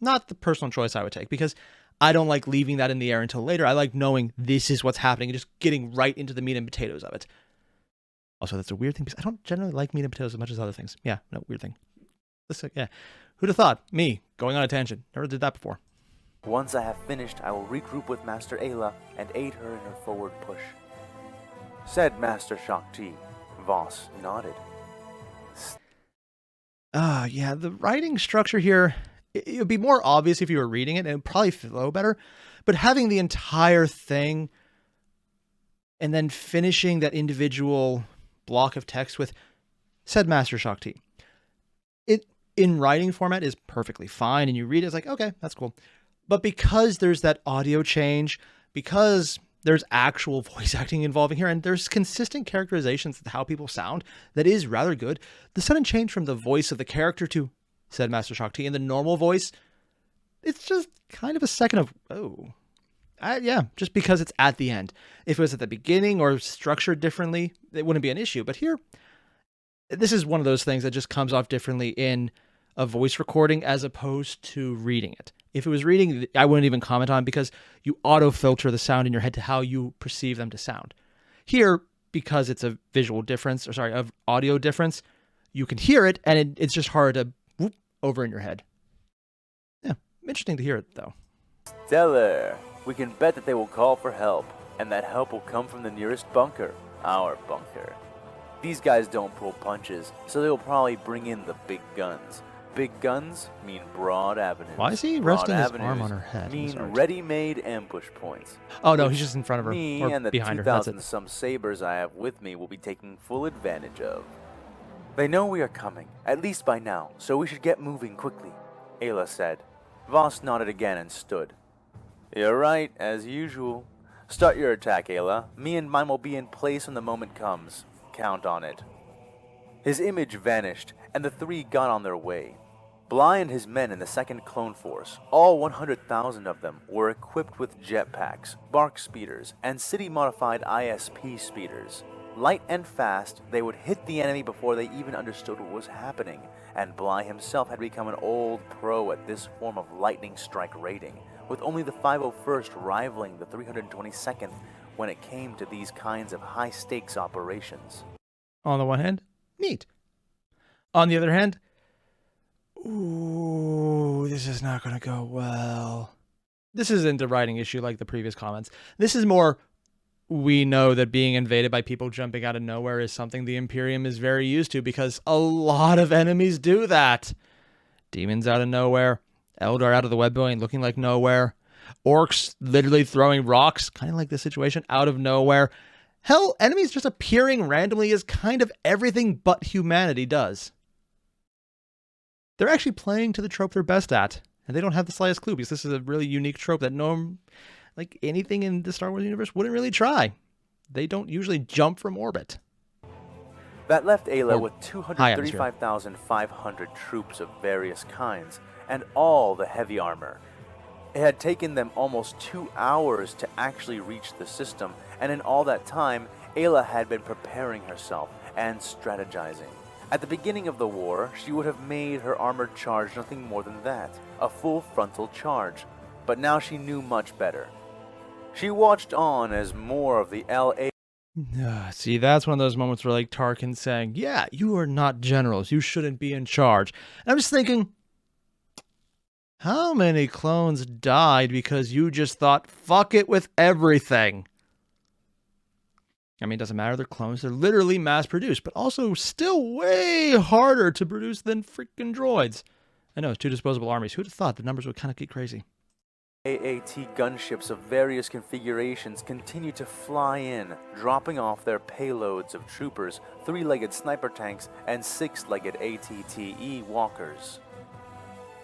not the personal choice I would take, because I don't like leaving that in the air until later. I like knowing this is what's happening and just getting right into the meat and potatoes of it. Also, that's a weird thing, because I don't generally like meat and potatoes as much as other things. Yeah, no, weird thing. Yeah. Who'd have thought? Me, going on a tangent. Never did that before. Once I have finished, I will regroup with Master Ayla and aid her in her forward push, said Master Shakti. Voss nodded. Yeah, the writing structure here, it would be more obvious if you were reading it, and it would probably flow better. But having the entire thing and then finishing that individual block of text with said Master Shakti, it in writing format is perfectly fine, and you read it, it's like, okay, that's cool. But because there's that audio change, because there's actual voice acting involving here, and there's consistent characterizations of how people sound that is rather good, the sudden change from the voice of the character to said Master Shakti in the normal voice, it's just kind of a second of, yeah, just because it's at the end. If it was at the beginning or structured differently, it wouldn't be an issue. But here, this is one of those things that just comes off differently in a voice recording as opposed to reading it. If it was reading, I wouldn't even comment on it, because you auto-filter the sound in your head to how you perceive them to sound. Here, because it's a visual difference, of audio difference, you can hear it, and it's just hard to whoop over in your head. Yeah, interesting to hear it, though. Stellar. We can bet that they will call for help, and that help will come from the nearest bunker, our bunker. These guys don't pull punches, so they will probably bring in the big guns. Big guns mean broad avenues. Why is he resting his arm on her head? Mean ready-made ambush points. Oh no, he's just in front of her, Me or and the behind her. 2,000 some sabers I have with me will be taking full advantage of. They know we are coming, at least by now, so we should get moving quickly, Ayla said. Voss nodded again and stood. You're right, as usual. Start your attack, Ayla. Me and mine will be in place when the moment comes. Count on it. His image vanished, and the three got on their way. Bly and his men in the 2nd Clone Force, all 100,000 of them, were equipped with jetpacks, bark speeders, and city-modified ISP speeders. Light and fast, they would hit the enemy before they even understood what was happening, and Bly himself had become an old pro at this form of lightning strike rating, with only the 501st rivaling the 322nd when it came to these kinds of high-stakes operations. On the one hand, neat. On the other hand, ooh, this is not going to go well. This isn't a writing issue like the previous comments. This is more, we know that being invaded by people jumping out of nowhere is something the Imperium is very used to, because a lot of enemies do that. Demons out of nowhere, Eldar out of the web-building looking like nowhere, orcs literally throwing rocks, kind of like this situation, out of nowhere. Hell, enemies just appearing randomly is kind of everything but humanity does. They're actually playing to the trope they're best at, And they don't have the slightest clue because this is a really unique trope that like anything in the Star Wars universe wouldn't really try. They don't usually jump from orbit. That left Ayla Or with high atmosphere. 235,500 troops of various kinds, and all the heavy armor. It had taken them almost 2 hours to actually reach the system, and in all that time, Ayla had been preparing herself and strategizing. At the beginning of the war, she would have made her armored charge nothing more than that, a full frontal charge. But now she knew much better. She watched on as more of the LA. See, that's one of those moments where, like, Tarkin's saying, yeah, you are not generals. You shouldn't be in charge. And I'm just thinking, how many clones died because you just thought, fuck it with everything? I mean, it doesn't matter. They're clones. They're literally mass-produced, but also still way harder to produce than freaking droids. I know, it's 2 disposable armies. Who'd have thought the numbers would kind of get crazy? AAT gunships of various configurations continue to fly in, dropping off their payloads of troopers, 3-legged sniper tanks, and 6-legged ATTE walkers.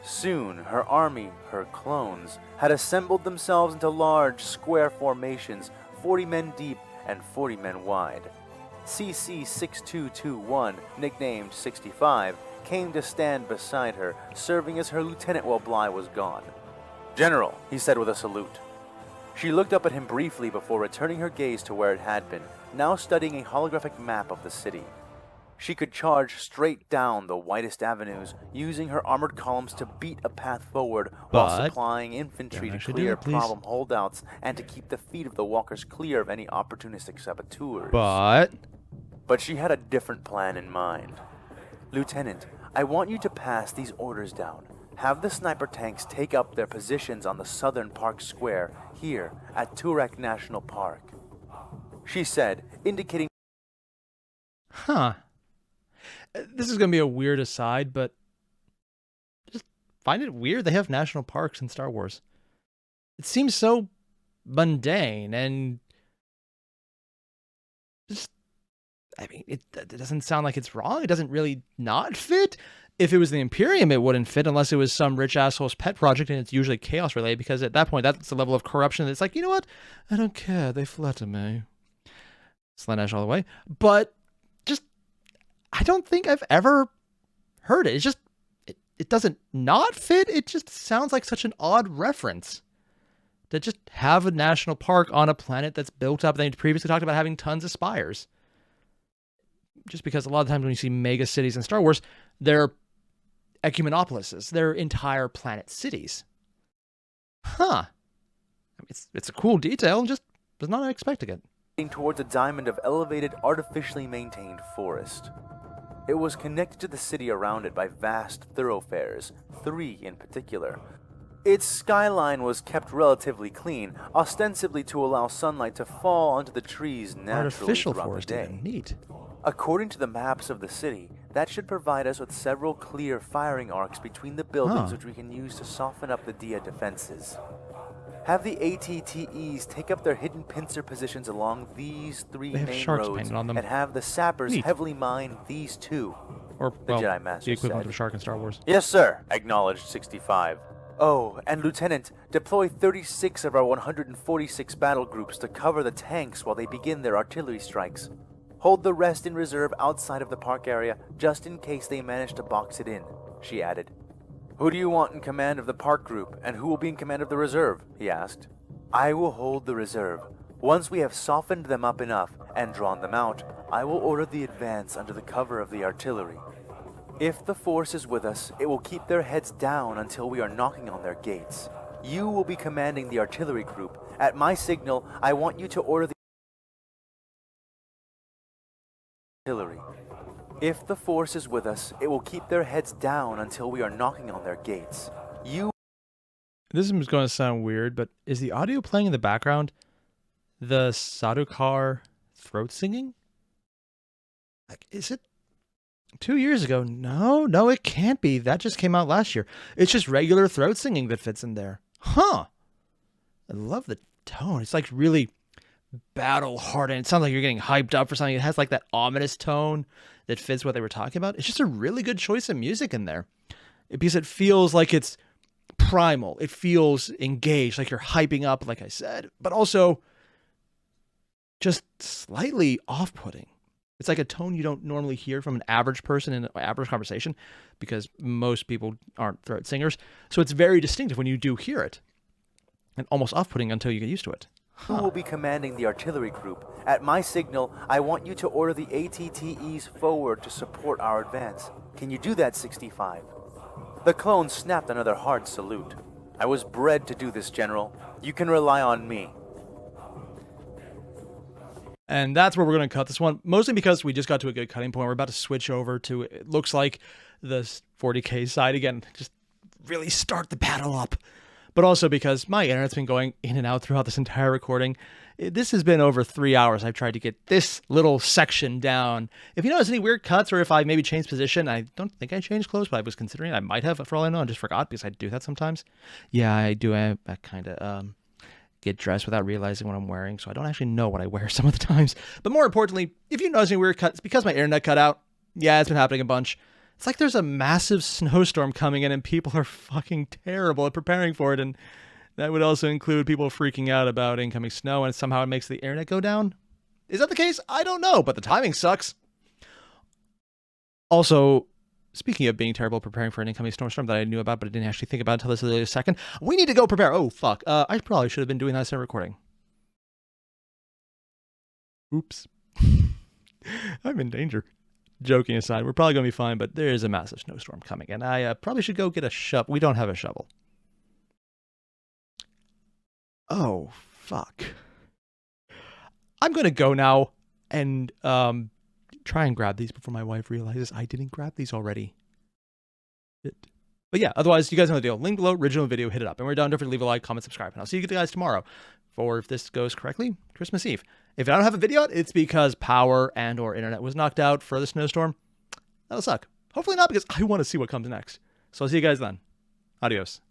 Soon, her army, her clones, had assembled themselves into large, square formations, 40 men deep and 40 men wide. CC-6221, nicknamed 65, came to stand beside her, serving as her lieutenant while Bly was gone. "General," he said with a salute. She looked up at him briefly before returning her gaze to where it had been, now studying a holographic map of the city. She could charge straight down the widest avenues, using her armored columns to beat a path forward while supplying infantry to clear problem holdouts and to keep the feet of the walkers clear of any opportunistic saboteurs. But she had a different plan in mind. "Lieutenant, I want you to pass these orders down. Have the sniper tanks take up their positions on the southern park square here at Turek National Park," she said, indicating. Huh. This is going to be a weird aside, but just find it weird they have national parks in Star Wars. It seems so mundane and just, I mean, it doesn't sound like it's wrong. It doesn't really not fit. If it was the Imperium, it wouldn't fit unless it was some rich asshole's pet project, and it's usually chaos related, because at that point, that's the level of corruption that's like, you know what? I don't care. They flatter me. Slanesh all the way. But just, I don't think I've ever heard it. It's just, it doesn't not fit. It just sounds like such an odd reference. To just have a national park on a planet that's built up. They previously talked about having tons of spires. Just because a lot of times when you see mega cities in Star Wars, they're ecumenopolises. They're entire planet cities. Huh. I mean, it's a cool detail, just was not expecting it. Towards a diamond of elevated, artificially maintained forest. It was connected to the city around it by vast thoroughfares, 3 in particular. Its skyline was kept relatively clean, ostensibly to allow sunlight to fall onto the trees naturally Artificial throughout forest, the day. even. Neat. According to the maps of the city, that should provide us with several clear firing arcs between the buildings which we can use to soften up the Dia defenses. Have the ATTEs take up their hidden pincer positions along these 3 main roads on them. and have the sappers heavily mine these 2. Or, the well, Jedi Master the equivalent said. of a shark in Star Wars. "Yes, sir," acknowledged 65. "Oh, and Lieutenant, deploy 36 of our 146 battle groups to cover the tanks while they begin their artillery strikes. Hold the rest in reserve outside of the park area, just in case they manage to box it in," she added. "Who do you want in command of the park group, and who will be in command of the reserve?" he asked. "I will hold the reserve. Once we have softened them up enough and drawn them out, I will order the advance under the cover of the artillery. If the force is with us, it will keep their heads down until we are knocking on their gates. You will be commanding the artillery group. At my signal, I want you to order the artillery. If the force is with us, it will keep their heads down until we are knocking on their gates. This is going to sound weird, but is the audio playing in the background the Sardaukar throat singing? Like, is it 2 years ago? No, it can't be. That just came out last year. It's just regular throat singing that fits in there. Huh. I love the tone. It's like really battle hardened. It sounds like you're getting hyped up for something. It has like that ominous tone that fits what they were talking about. It's just a really good choice of music in there. Because it feels like it's primal. It feels engaged, like you're hyping up, like I said, but also just slightly off-putting. It's like a tone you don't normally hear from an average person in an average conversation, because most people aren't throat singers. So it's very distinctive when you do hear it, and almost off-putting until you get used to it. Who will be commanding the artillery group? At my signal, I want you to order the ATTEs forward to support our advance. Can you do that, 65? The clone snapped another hard salute. I was bred to do this, General. You can rely on me. And that's where we're going to cut this one, mostly because we just got to a good cutting point. We're about to switch over to, it looks like, the 40K side again. Just really start the battle up. But also because my internet's been going in and out throughout this entire recording. This has been over 3 hours. I've tried to get this little section down. If you notice any weird cuts, or if I maybe changed position, I don't think I changed clothes, but I was considering I might have, for all I know. I just forgot because I do that sometimes. Yeah, I do. I kind of get dressed without realizing what I'm wearing, so I don't actually know what I wear some of the times. But more importantly, if you notice any weird cuts, because my internet cut out, yeah, it's been happening a bunch. It's like there's a massive snowstorm coming in and people are fucking terrible at preparing for it, and that would also include people freaking out about incoming snow, and somehow it makes the internet go down. Is that the case? I don't know, but the timing sucks. Also, speaking of being terrible preparing for an incoming snowstorm that I knew about, but I didn't actually think about until this latest second, we need to go prepare. Oh, fuck. I probably should have been doing that instead of recording. Oops. I'm in danger. Joking aside, we're probably going to be fine, but there is a massive snowstorm coming, and I probably should go get a shovel. We don't have a shovel. Oh, fuck. I'm going to go now and try and grab these before my wife realizes I didn't grab these already. Shit. But yeah, otherwise, you guys know the deal. Link below, original video, hit it up. And we're done. Don't forget to leave a like, comment, subscribe. And I'll see you guys tomorrow for, if this goes correctly, Christmas Eve. If I don't have a video out, it's because power and or internet was knocked out for the snowstorm. That'll suck. Hopefully not, because I want to see what comes next. So I'll see you guys then. Adios.